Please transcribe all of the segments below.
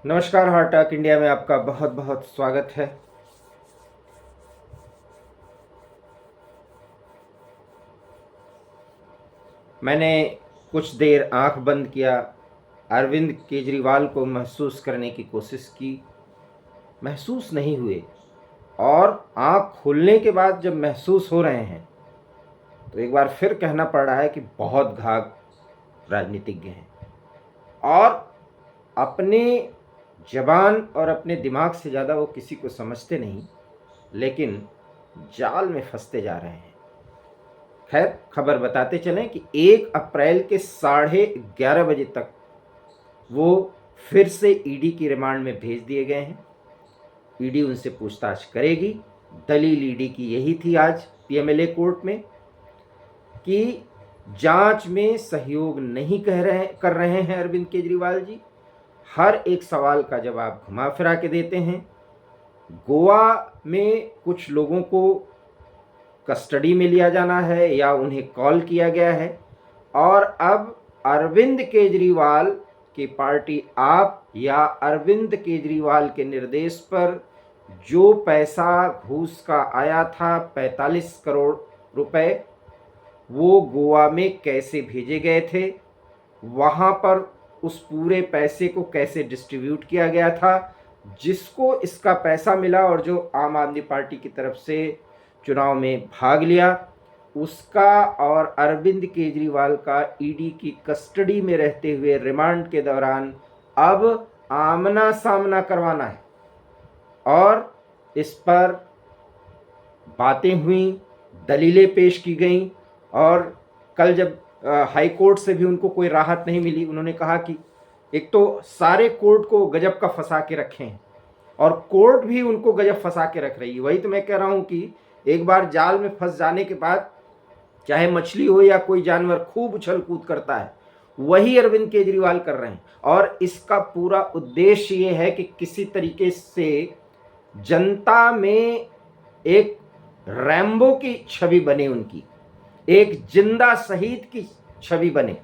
नमस्कार, heart talk India में आपका बहुत बहुत स्वागत है। मैंने कुछ देर आंख बंद किया, अरविंद केजरीवाल को महसूस करने की कोशिश की, महसूस नहीं हुए। और आंख खोलने के बाद जब महसूस हो रहे हैं तो एक बार फिर कहना पड़ रहा है कि बहुत घाघ राजनीतिज्ञ हैं और अपने जबान और अपने दिमाग से ज़्यादा वो किसी को समझते नहीं, लेकिन जाल में फंसते जा रहे हैं। खैर, खबर बताते चलें कि 1 अप्रैल के 11:30 बजे तक वो फिर से ईडी की रिमांड में भेज दिए गए हैं। ईडी उनसे पूछताछ करेगी। दलील ईडी की यही थी आज पीएमएलए कोर्ट में कि जांच में सहयोग नहीं कर रहे हैं अरविंद केजरीवाल जी। हर एक सवाल का जवाब घुमा फिरा के देते हैं। गोवा में कुछ लोगों को कस्टडी में लिया जाना है या उन्हें कॉल किया गया है, और अब अरविंद केजरीवाल की पार्टी आप या अरविंद केजरीवाल के निर्देश पर जो पैसा घूस का आया था 45 करोड़ रुपए, वो गोवा में कैसे भेजे गए थे, वहाँ पर उस पूरे पैसे को कैसे डिस्ट्रीब्यूट किया गया था, जिसको इसका पैसा मिला और जो आम आदमी पार्टी की तरफ से चुनाव में भाग लिया, उसका और अरविंद केजरीवाल का ईडी की कस्टडी में रहते हुए रिमांड के दौरान अब आमना सामना करवाना है। और इस पर बातें हुई, दलीलें पेश की गईं, और कल जब हाई कोर्ट से भी उनको कोई राहत नहीं मिली, उन्होंने कहा कि एक तो सारे कोर्ट को गजब का फंसा के रखे हैं और कोर्ट भी उनको गजब फंसा के रख रही है। वही तो मैं कह रहा हूँ कि एक बार जाल में फंस जाने के बाद चाहे मछली हो या कोई जानवर खूब उछल कूद करता है, वही अरविंद केजरीवाल कर रहे हैं। और इसका पूरा उद्देश्य ये है कि किसी तरीके से जनता में एक रैम्बो की छवि बने, उनकी एक जिंदा शहीद की छवि बने,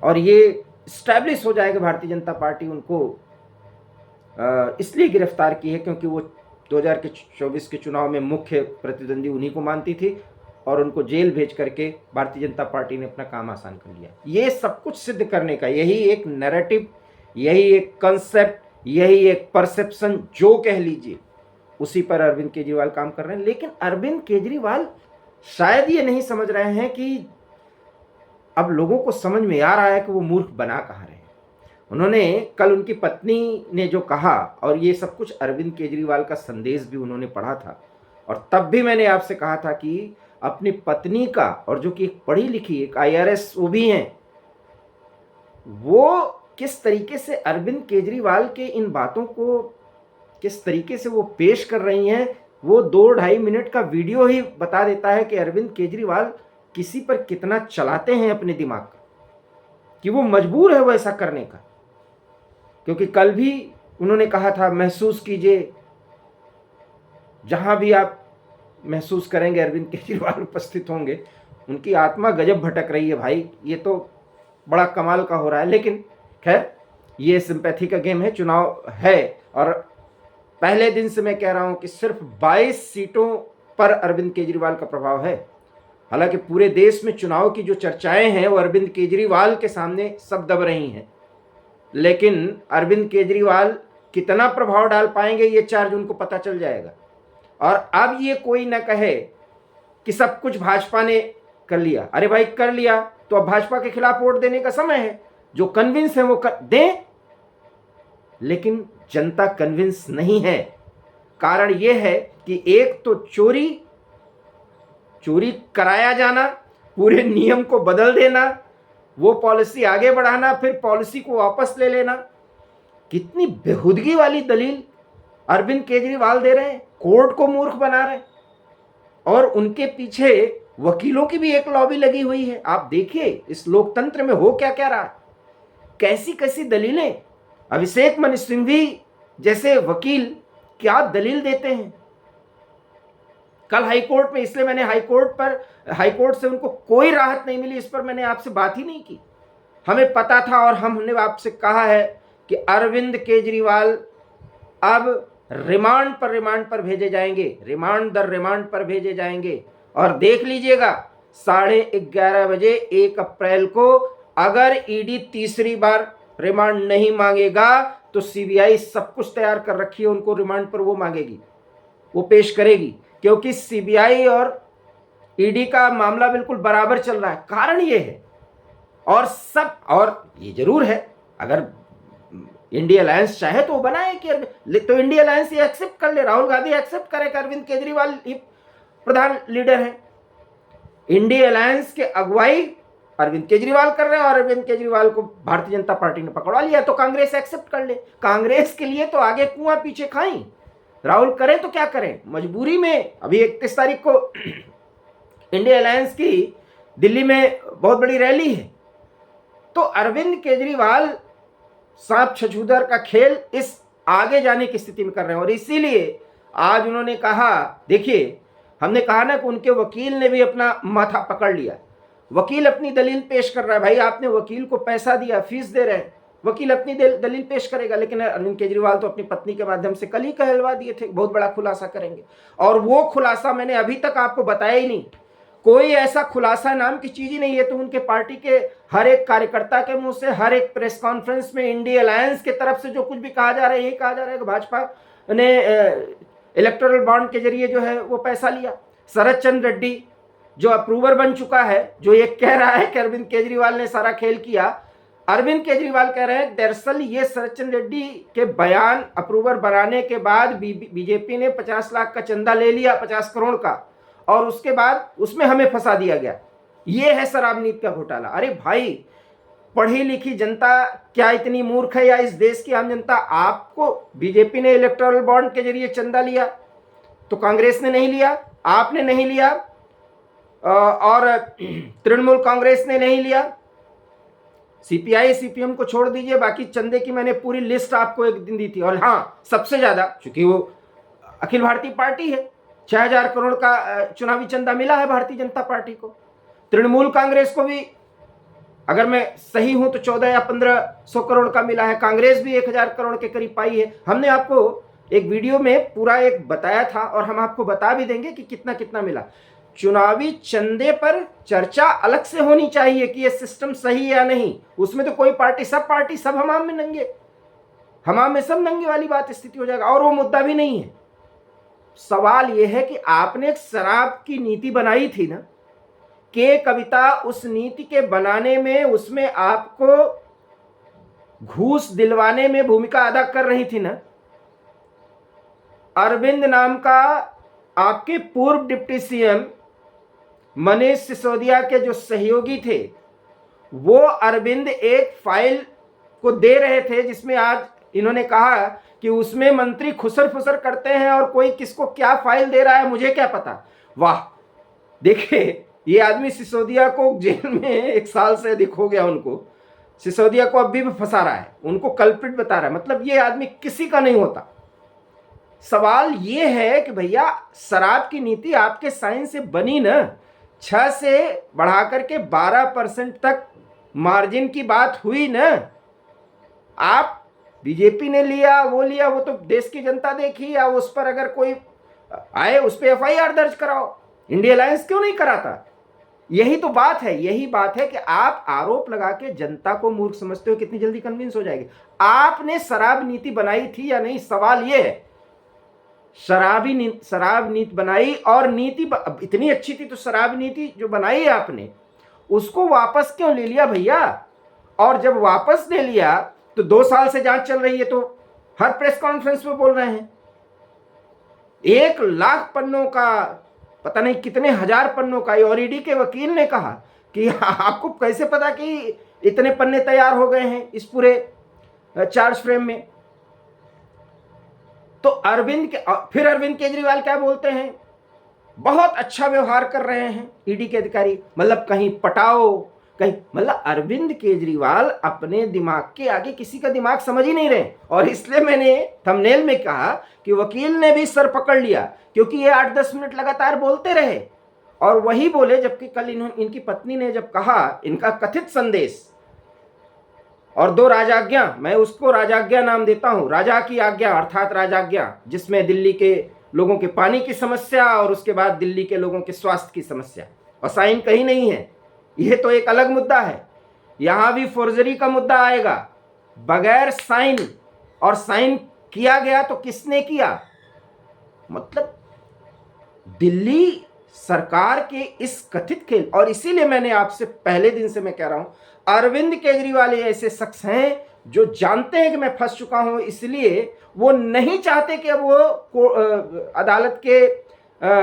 और ये स्टैब्लिश हो जाएगा भारतीय जनता पार्टी उनको इसलिए गिरफ्तार की है क्योंकि वो 2024 के चुनाव में मुख्य प्रतिद्वंदी उन्हीं को मानती थी, और उनको जेल भेज करके भारतीय जनता पार्टी ने अपना काम आसान कर लिया। ये सब कुछ सिद्ध करने का यही एक नैरेटिव, यही एक कंसेप्ट, यही एक परसेप्शन जो कह लीजिए, उसी पर अरविंद केजरीवाल काम कर रहे हैं। लेकिन अरविंद केजरीवाल शायद ये नहीं समझ रहे हैं कि अब लोगों को समझ में आ रहा है कि वो मूर्ख बना कहाँ रहे हैं। उन्होंने कल उनकी पत्नी ने जो कहा, और ये सब कुछ अरविंद केजरीवाल का संदेश भी उन्होंने पढ़ा था, और तब भी मैंने आपसे कहा था कि अपनी पत्नी का, और जो कि एक पढ़ी लिखी एक IRS वो भी हैं, वो किस तरीके से अरविंद केजरीवाल के इन बातों को किस तरीके से वो पेश कर रही हैं, वो 2-2.5 मिनट का वीडियो ही बता देता है कि अरविंद केजरीवाल किसी पर कितना चलाते हैं अपने दिमाग का, कि वो मजबूर है वो ऐसा करने का। क्योंकि कल भी उन्होंने कहा था, महसूस कीजिए, जहां भी आप महसूस करेंगे अरविंद केजरीवाल उपस्थित होंगे, उनकी आत्मा गजब भटक रही है भाई। ये तो बड़ा कमाल का हो रहा है। लेकिन खैर, ये सिंपैथी का गेम है, चुनाव है, और पहले दिन से मैं कह रहा हूं कि सिर्फ 22 सीटों पर अरविंद केजरीवाल का प्रभाव है। हालांकि पूरे देश में चुनाव की जो चर्चाएं हैं वो अरविंद केजरीवाल के सामने सब दब रही हैं, लेकिन अरविंद केजरीवाल कितना प्रभाव डाल पाएंगे ये 4 जून को पता चल जाएगा। और अब ये कोई ना कहे कि सब कुछ भाजपा ने कर लिया। अरे भाई, कर लिया तो अब भाजपा के खिलाफ वोट देने का समय है। जो कन्विंस है वो दें, लेकिन जनता कन्विंस नहीं है। कारण यह है कि एक तो चोरी कराया जाना, पूरे नियम को बदल देना, वो पॉलिसी आगे बढ़ाना, फिर पॉलिसी को वापस ले लेना। कितनी बेहुदगी वाली दलील अरविंद केजरीवाल दे रहे हैं, कोर्ट को मूर्ख बना रहे हैं, और उनके पीछे वकीलों की भी एक लॉबी लगी हुई है। आप देखिए इस लोकतंत्र में हो क्या क्या रहा है, कैसी कैसी दलीलें। अभिषेक मनु सिंघवी जैसे वकील क्या दलील देते हैं। कल हाईकोर्ट में, इसलिए मैंने हाईकोर्ट से उनको कोई राहत नहीं मिली, इस पर मैंने आपसे बात ही नहीं की। हमें पता था और हमने आपसे कहा है कि अरविंद केजरीवाल अब रिमांड पर भेजे जाएंगे, रिमांड दर रिमांड पर भेजे जाएंगे। और देख लीजिएगा 11:30 बजे 1 अप्रैल को अगर ईडी तीसरी बार रिमांड नहीं मांगेगा तो सीबीआई सब कुछ तैयार कर रखी है, उनको रिमांड पर वो मांगेगी, वो पेश करेगी, क्योंकि सीबीआई और ईडी का मामला बिल्कुल बराबर चल रहा है। कारण ये है और ये जरूर है, अगर इंडिया अलायंस चाहे तो वो बनाए कि तो इंडिया अलायंस ये एक्सेप्ट कर ले, राहुल गांधी एक्सेप्ट करे कि अरविंद केजरीवाल ही प्रधान लीडर है। इंडिया अलायंस के अगुवाई अरविंद केजरीवाल कर रहे हैं और अरविंद केजरीवाल को भारतीय जनता पार्टी ने पकड़वा लिया, तो कांग्रेस एक्सेप्ट कर ले। कांग्रेस के लिए तो आगे कुआं पीछे खाई, राहुल करें तो क्या करें, मजबूरी में। अभी 31 तारीख को इंडिया अलायंस की दिल्ली में बहुत बड़ी रैली है, तो अरविंद केजरीवाल सांप छछूदर का खेल इस आगे जाने की स्थिति में कर रहे हैं। और इसीलिए आज उन्होंने कहा, देखिए हमने कहा ना कि उनके वकील ने भी अपना माथा पकड़ लिया, वकील अपनी दलील पेश कर रहा है। भाई आपने वकील को पैसा दिया, फीस दे रहे हैं, वकील अपनी दलील पेश करेगा। लेकिन अरविंद केजरीवाल तो अपनी पत्नी के माध्यम से कल ही कहलवा दिए थे बहुत बड़ा खुलासा करेंगे, और वो खुलासा मैंने अभी तक आपको बताया ही नहीं। कोई ऐसा खुलासा नाम की चीज ही नहीं है। तो उनके पार्टी के हर एक कार्यकर्ता के मुंह से हर एक प्रेस कॉन्फ्रेंस में इंडिया अलायंस के तरफ से जो कुछ भी कहा जा रहा है, ये कहा जा रहा है कि भाजपा ने इलेक्टोरल बॉन्ड के जरिए जो है वो पैसा लिया। शरद चंद्र रेड्डी जो अप्रूवर बन चुका है, जो ये कह रहा है कि अरविंद केजरीवाल ने सारा खेल किया, अरविंद केजरीवाल कह रहे हैं दरअसल ये शरद चंद्र रेड्डी के बयान अप्रूवर बनाने के बाद बीजेपी ने 50 लाख का चंदा ले लिया, 50 करोड़ का, और उसके बाद उसमें हमें फंसा दिया गया। ये है शराब नीति का घोटाला। अरे भाई, पढ़ी लिखी जनता क्या इतनी मूर्ख है, या इस देश की आम जनता? आपको बीजेपी ने इलेक्टोरल बॉन्ड के जरिए चंदा लिया तो कांग्रेस ने नहीं लिया, आपने नहीं लिया, और तृणमूल कांग्रेस ने नहीं लिया, सीपीआई सीपीएम को छोड़ दीजिए, बाकी चंदे की मैंने पूरी लिस्ट आपको एक दिन दी थी। और हाँ, सबसे ज्यादा चूंकि वो अखिल भारतीय पार्टी है, 6000 करोड़ का चुनावी चंदा मिला है भारतीय जनता पार्टी को। तृणमूल कांग्रेस को भी, अगर मैं सही हूं तो 14 या 1500 करोड़ का मिला है। कांग्रेस भी 1000 करोड़ के करीब पाई है। हमने आपको एक वीडियो में पूरा एक बताया था, और हम आपको बता भी देंगे कि कितना कितना मिला। चुनावी चंदे पर चर्चा अलग से होनी चाहिए कि ये सिस्टम सही है या नहीं। उसमें तो कोई पार्टी सब हमाम में नंगे, हमाम में सब नंगे वाली बात स्थिति हो जाएगा, और वो मुद्दा भी नहीं है। सवाल यह है कि आपने एक शराब की नीति बनाई थी ना, के कविता उस नीति के बनाने में, उसमें आपको घूस दिलवाने में भूमिका अदा कर रही थी ना। अरविंद नाम का आपके पूर्व डिप्टी सीएम मनीष सिसोदिया के जो सहयोगी थे, वो अरविंद एक फाइल को दे रहे थे जिसमें आज इन्होंने कहा कि उसमें मंत्री खुसर फुसर करते हैं, और कोई किसको क्या फाइल दे रहा है मुझे क्या पता। वाह, देखिए ये आदमी सिसोदिया को जेल में 1 साल से अधिक हो गया, उनको सिसोदिया को अभी भी फंसा रहा है, उनको कल्प्रिट बता रहा है। मतलब ये आदमी किसी का नहीं होता। सवाल ये है कि भैया शराब की नीति आपके साइन से बनी ना, 6 से बढ़ाकर के 12% तक मार्जिन की बात हुई ना। आप बीजेपी ने लिया, वो लिया, वो तो देश की जनता देखी, या उस पर अगर कोई आए उस पर एफआईआर दर्ज कराओ। इंडिया अलायंस क्यों नहीं कराता? यही तो बात है, यही बात है कि आप आरोप लगा के जनता को मूर्ख समझते हो, कितनी जल्दी कन्विंस हो जाएगी। आपने शराब नीति बनाई थी या नहीं, सवाल यह है। शराब नीति बनाई, और नीति इतनी अच्छी थी तो शराब नीति जो बनाई है आपने, उसको वापस क्यों ले लिया भैया? और जब वापस ले लिया तो 2 साल से जांच चल रही है, तो हर प्रेस कॉन्फ्रेंस में बोल रहे हैं 1 लाख पन्नों का, पता नहीं कितने हजार पन्नों का। और ईडी के वकील ने कहा कि आपको कैसे पता कि इतने पन्ने तैयार हो गए हैं इस पूरे चार्ज फ्रेम में? तो फिर अरविंद केजरीवाल क्या बोलते हैं, बहुत अच्छा व्यवहार कर रहे हैं ईडी के अधिकारी, मतलब कहीं पटाओ कहीं, मतलब अरविंद केजरीवाल अपने दिमाग के आगे किसी का दिमाग समझ ही नहीं रहे। और इसलिए मैंने थंबनेल में कहा कि वकील ने भी सर पकड़ लिया, क्योंकि ये 8-10 मिनट लगातार बोलते रहे, और वही बोले, जबकि कल इनकी पत्नी ने जब कहा इनका कथित संदेश, और 2 राजाज्ञा, मैं उसको राजाज्ञा नाम देता हूं, राजा की आज्ञा अर्थात राजाज्ञा, जिसमें दिल्ली के लोगों के पानी की समस्या और उसके बाद दिल्ली के लोगों के स्वास्थ्य की समस्या, और साइन कहीं नहीं है। यह तो एक अलग मुद्दा है। यहां भी फोर्जरी का मुद्दा आएगा, बगैर साइन, और साइन किया गया तो किसने किया। मतलब दिल्ली सरकार के इस कथित खेल, और इसीलिए मैंने आपसे पहले दिन से मैं कह रहा हूं, अरविंद केजरीवाल ऐसे शख्स हैं जो जानते हैं कि मैं फंस चुका हूं, इसलिए वो नहीं चाहते कि अब वो अदालत के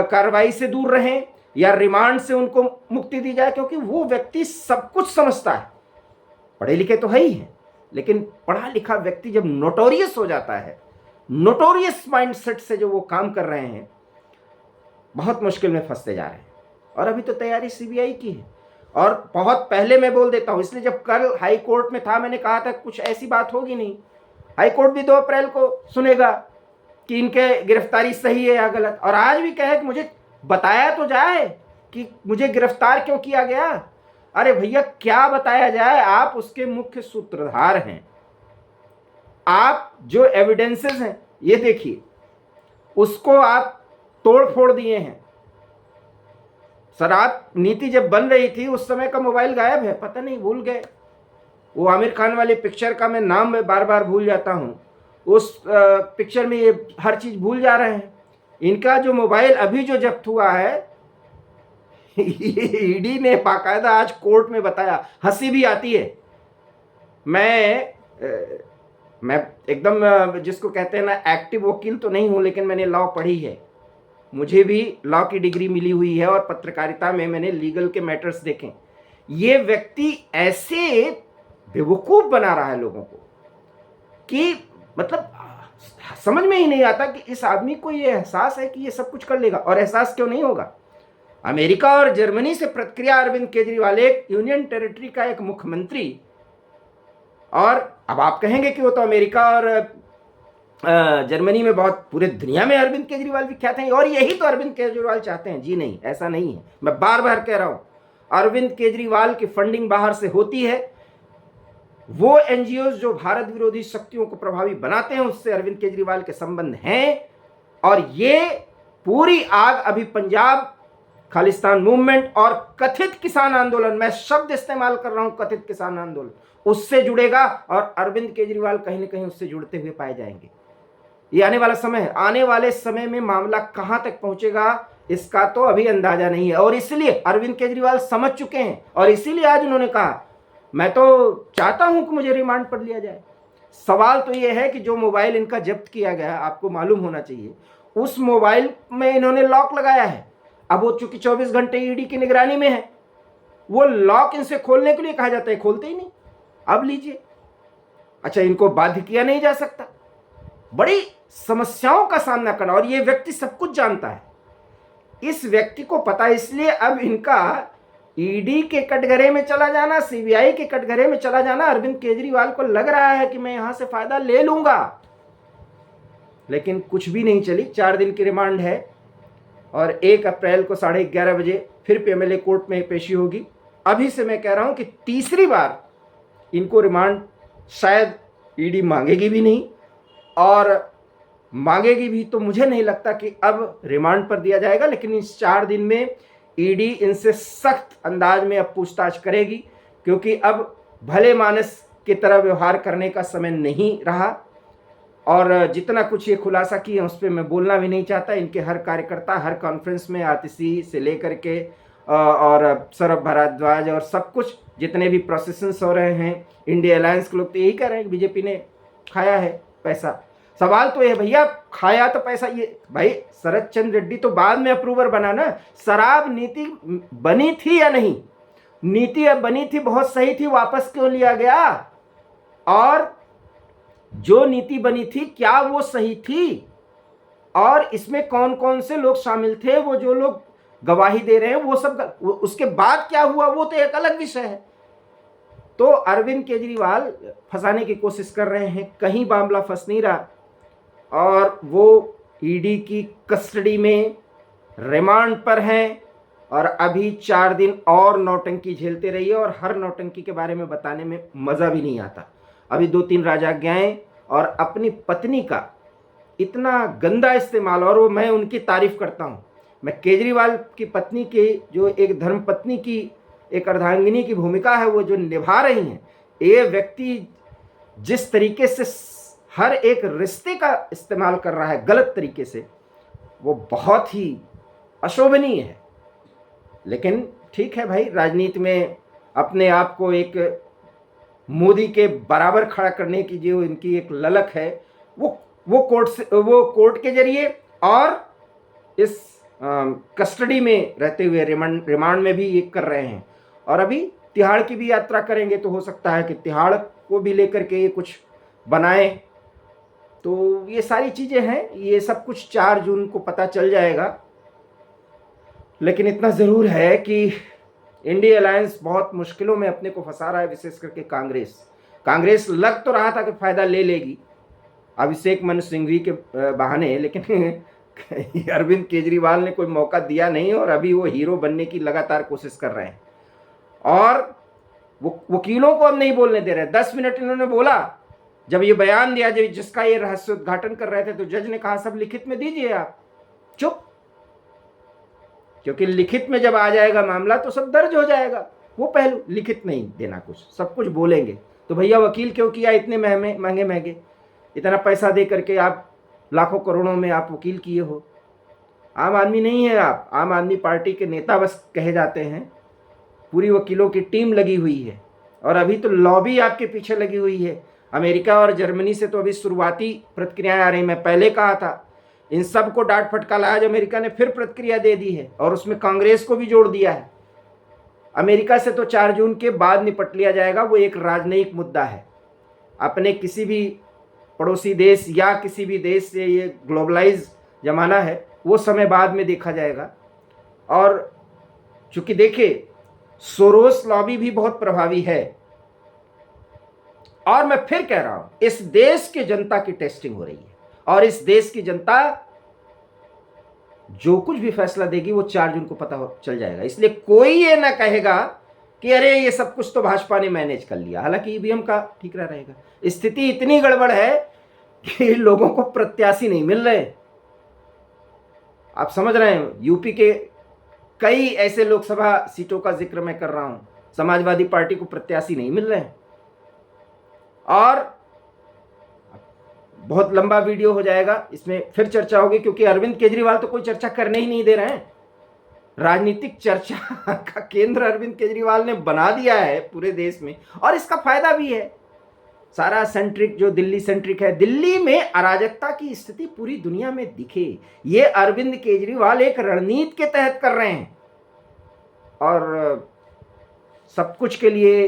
कार्रवाई से दूर रहें या रिमांड से उनको मुक्ति दी जाए, क्योंकि वो व्यक्ति सब कुछ समझता है। पढ़े लिखे तो है ही है, लेकिन पढ़ा लिखा व्यक्ति जब नोटोरियस हो जाता है, नोटोरियस माइंडसेट से जो वो काम कर रहे हैं, बहुत मुश्किल में फंसते जा रहे हैं। और अभी तो तैयारी सीबीआई की है। और बहुत पहले मैं बोल देता हूं, इसलिए जब कल हाई कोर्ट में था, मैंने कहा था कुछ ऐसी बात होगी नहीं, हाई कोर्ट भी 2 अप्रैल को सुनेगा कि इनके गिरफ्तारी सही है या गलत। और आज भी कहे कि मुझे बताया तो जाए कि मुझे गिरफ्तार क्यों किया गया। अरे भैया, क्या बताया जाए, आप उसके मुख्य सूत्रधार हैं। आप जो एविडेंसेस हैं ये देखिए, उसको आप तोड़ फोड़ दिए हैं। शराब नीति जब बन रही थी उस समय का मोबाइल गायब है, पता नहीं भूल गए। वो आमिर खान वाली पिक्चर का मैं नाम में बार बार भूल जाता हूं, उस पिक्चर में ये हर चीज भूल जा रहे हैं। इनका जो मोबाइल अभी जो जब्त हुआ है, ईडी ने बाकायदा आज कोर्ट में बताया, हंसी भी आती है। मैं एकदम जिसको कहते हैं ना एक्टिव वकील तो नहीं हूं, लेकिन मैंने लॉ पढ़ी है, मुझे भी लॉ की डिग्री मिली हुई है, और पत्रकारिता में मैंने लीगल के मैटर्स देखे। ये व्यक्ति ऐसे बेवकूफ बना रहा है लोगों को कि मतलब समझ में ही नहीं आता कि इस आदमी को ये एहसास है कि ये सब कुछ कर लेगा। और एहसास क्यों नहीं होगा, अमेरिका और जर्मनी से प्रतिक्रिया अरविंद केजरीवाल, एक यूनियन टेरिटरी का एक मुख्यमंत्री, और अब आप कहेंगे कि वो तो अमेरिका और जर्मनी में बहुत, पूरे दुनिया में अरविंद केजरीवाल विख्यात हैं, और यही तो अरविंद केजरीवाल चाहते हैं। जी नहीं, ऐसा नहीं है। मैं बार बार कह रहा हूं, अरविंद केजरीवाल की फंडिंग बाहर से होती है। वो एनजीओ जो भारत विरोधी शक्तियों को प्रभावी बनाते हैं, उससे अरविंद केजरीवाल के संबंध हैं। और ये पूरी आग अभी पंजाब खालिस्तान मूवमेंट और कथित किसान आंदोलन, मैं शब्द इस्तेमाल कर रहा हूं, कथित किसान आंदोलन, उससे जुड़ेगा, और अरविंद केजरीवाल कहीं ना कहीं उससे जुड़ते हुए पाए जाएंगे। ये आने वाला समय है। आने वाले समय में मामला कहां तक पहुंचेगा इसका तो अभी अंदाजा नहीं है, और इसलिए अरविंद केजरीवाल समझ चुके हैं, और इसीलिए आज उन्होंने कहा मैं तो चाहता हूं कि मुझे रिमांड पर लिया जाए। सवाल तो यह है कि जो मोबाइल इनका जब्त किया गया, आपको मालूम होना चाहिए, उस मोबाइल में इन्होंने लॉक लगाया है। अब वो चूंकि 24 घंटे ईडी की निगरानी में है, वो लॉक इनसे खोलने के लिए कहा जाता है, खोलते ही नहीं। अब लीजिए, अच्छा इनको बाध्य किया नहीं जा सकता। बड़ी समस्याओं का सामना करना, और ये व्यक्ति सब कुछ जानता है, इस व्यक्ति को पता है। इसलिए अब इनका ईडी के कटघरे में चला जाना, सीबीआई के कटघरे में चला जाना, अरविंद केजरीवाल को लग रहा है कि मैं यहां से फायदा ले लूंगा, लेकिन कुछ भी नहीं चली। 4 दिन की रिमांड है, और 1 अप्रैल को 11:30 बजे फिर पीएमएलए कोर्ट में पेशी होगी। अभी से मैं कह रहा हूं कि तीसरी बार इनको रिमांड शायद ईडी मांगेगी भी नहीं, और मांगेगी भी तो मुझे नहीं लगता कि अब रिमांड पर दिया जाएगा। लेकिन इस 4 दिन में ईडी इनसे सख्त अंदाज में अब पूछताछ करेगी, क्योंकि अब भले मानस की तरह व्यवहार करने का समय नहीं रहा। और जितना कुछ ये खुलासा किए उस पर मैं बोलना भी नहीं चाहता। इनके हर कार्यकर्ता हर कॉन्फ्रेंस में, आतिशी से लेकर के और सौरभ भारद्वाज और सब कुछ, जितने भी प्रोसेसन्स हो रहे हैं, इंडिया अलायंस के लोग तो यही कह रहे हैं कि बीजेपी ने खाया है पैसा। सवाल तो ये भैया, खाया तो पैसा, ये भाई शरद चंद्र रेड्डी तो बाद में अप्रूवर बना ना। शराब नीति बनी थी या नहीं? नीति अब बनी थी, बहुत सही थी, वापस क्यों लिया गया? और जो नीति बनी थी क्या वो सही थी? और इसमें कौन कौन से लोग शामिल थे, वो जो लोग गवाही दे रहे हैं वो सब, उसके बाद क्या हुआ वो तो एक अलग विषय है। तो अरविंद केजरीवाल फंसाने की कोशिश कर रहे हैं, कहीं मामला फंस नहीं रहा, और वो ईडी की कस्टडी में रिमांड पर हैं, और अभी 4 दिन और नौटंकी झेलते रहिए। और हर नौटंकी के बारे में बताने में मज़ा भी नहीं आता। अभी 2-3 राजाज्ञाएं और अपनी पत्नी का इतना गंदा इस्तेमाल, और वो मैं उनकी तारीफ करता हूँ। मैं केजरीवाल की पत्नी के जो एक धर्म पत्नी की एक अर्धांगिनी की भूमिका है वो जो निभा रही हैं, ये व्यक्ति जिस तरीके से हर एक रिश्ते का इस्तेमाल कर रहा है गलत तरीके से, वो बहुत ही अशोभनीय है। लेकिन ठीक है भाई, राजनीति में अपने आप को एक मोदी के बराबर खड़ा करने की जो इनकी एक ललक है, वो कोर्ट के जरिए और इस कस्टडी में रहते हुए रिमांड में भी ये कर रहे हैं। और अभी तिहाड़ की भी यात्रा करेंगे, तो हो सकता है कि तिहाड़ को भी लेकर के ये कुछ बनाए। तो ये सारी चीज़ें हैं, ये सब कुछ 4 जून को पता चल जाएगा। लेकिन इतना ज़रूर है कि इंडिया अलायंस बहुत मुश्किलों में अपने को फंसा रहा है, विशेष करके कांग्रेस लग तो रहा था कि फ़ायदा ले लेगी अभिषेक मनु सिंघवी के बहाने, लेकिन अरविंद केजरीवाल ने कोई मौका दिया नहीं और अभी वो हीरो बनने की लगातार कोशिश कर रहे हैं। और वो वकीलों को अब नहीं बोलने दे रहे। 10 मिनट इन्होंने बोला, जब ये बयान दिया, जब जिसका ये रहस्योद्घाटन कर रहे थे, तो जज ने कहा सब लिखित में दीजिए आप। चुप, क्योंकि लिखित में जब आ जाएगा मामला तो सब दर्ज हो जाएगा। वो पहलू लिखित नहीं देना, कुछ सब कुछ बोलेंगे। तो भैया वकील क्यों किया इतने महंगे, इतना पैसा दे करके आप लाखों करोड़ों में आप वकील किए हो। आम आदमी नहीं है आप, आम आदमी पार्टी के नेता बस कहे जाते हैं। पूरी वकीलों की टीम लगी हुई है और अभी तो लॉबी आपके पीछे लगी हुई है। अमेरिका और जर्मनी से तो अभी शुरुआती प्रतिक्रियाएं आ रही। मैं पहले कहा था इन सब को डांट फटका आज अमेरिका ने फिर प्रतिक्रिया दे दी है और उसमें कांग्रेस को भी जोड़ दिया है। अमेरिका से तो 4 जून के बाद निपट लिया जाएगा, वो एक राजनयिक मुद्दा है। अपने किसी भी पड़ोसी देश या किसी भी देश से, ये ग्लोबलाइज जमाना है, वो समय बाद में देखा जाएगा। और चूंकि देखिए सोरोस लॉबी भी बहुत प्रभावी है, और मैं फिर कह रहा हूं इस देश की जनता की टेस्टिंग हो रही है और इस देश की जनता जो कुछ भी फैसला देगी वो 4 जून को पता चल जाएगा। इसलिए कोई ये ना कहेगा कि अरे ये सब कुछ तो भाजपा ने मैनेज कर लिया, हालांकि ईवीएम का ठीक रहेगा। स्थिति इतनी गड़बड़ है कि लोगों को प्रत्याशी नहीं मिल रहे। आप समझ रहे हैं, यूपी के कई ऐसे लोकसभा सीटों का जिक्र मैं कर रहा हूं, समाजवादी पार्टी को प्रत्याशी नहीं मिल रहे हैं। और बहुत लंबा वीडियो हो जाएगा, इसमें फिर चर्चा होगी, क्योंकि अरविंद केजरीवाल तो कोई चर्चा करने ही नहीं दे रहे हैं। राजनीतिक चर्चा का केंद्र अरविंद केजरीवाल ने बना दिया है पूरे देश में, और इसका फायदा भी है। सारा सेंट्रिक जो दिल्ली सेंट्रिक है, दिल्ली में अराजकता की स्थिति पूरी दुनिया में दिखे, ये अरविंद केजरीवाल एक रणनीति के तहत कर रहे हैं। और सब कुछ के लिए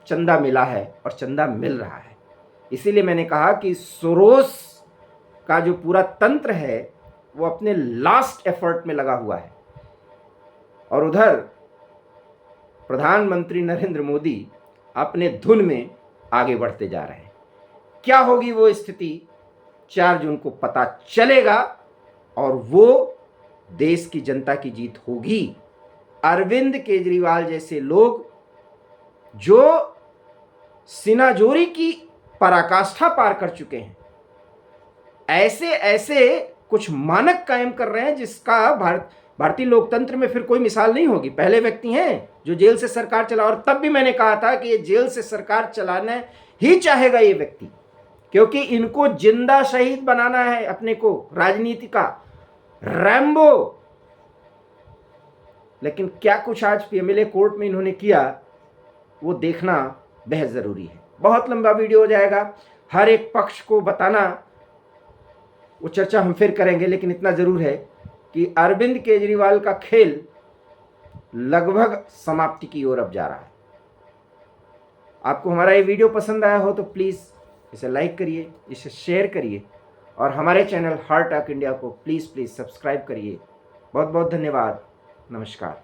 चंदा मिला है और चंदा मिल रहा है। इसीलिए मैंने कहा कि सोरोस का जो पूरा तंत्र है वो अपने लास्ट एफर्ट में लगा हुआ है, और उधर प्रधानमंत्री नरेंद्र मोदी अपने धुन में आगे बढ़ते जा रहे हैं। क्या होगी वो स्थिति 4 जून को पता चलेगा, और वो देश की जनता की जीत होगी। अरविंद केजरीवाल जैसे लोग जो सिनाजोरी की पराकाष्ठा पार कर चुके हैं, ऐसे कुछ मानक कायम कर रहे हैं जिसका भारतीय लोकतंत्र में फिर कोई मिसाल नहीं होगी। पहले व्यक्ति हैं जो जेल से सरकार चला, और तब भी मैंने कहा था कि ये जेल से सरकार चलाना ही चाहेगा ये व्यक्ति, क्योंकि इनको जिंदा शहीद बनाना है अपने को, राजनीति का रैम्बो। लेकिन क्या कुछ आज पीएमएलए कोर्ट में इन्होंने किया वो देखना बेहद जरूरी है। बहुत लंबा वीडियो हो जाएगा, हर एक पक्ष को बताना वो चर्चा हम फिर करेंगे। लेकिन इतना जरूर है कि अरविंद केजरीवाल का खेल लगभग समाप्ति की ओर अब जा रहा है। आपको हमारा ये वीडियो पसंद आया हो तो प्लीज़ इसे लाइक करिए, इसे शेयर करिए, और हमारे चैनल हार्ट ऑफ इंडिया को प्लीज़ सब्सक्राइब करिए। बहुत बहुत धन्यवाद। नमस्कार।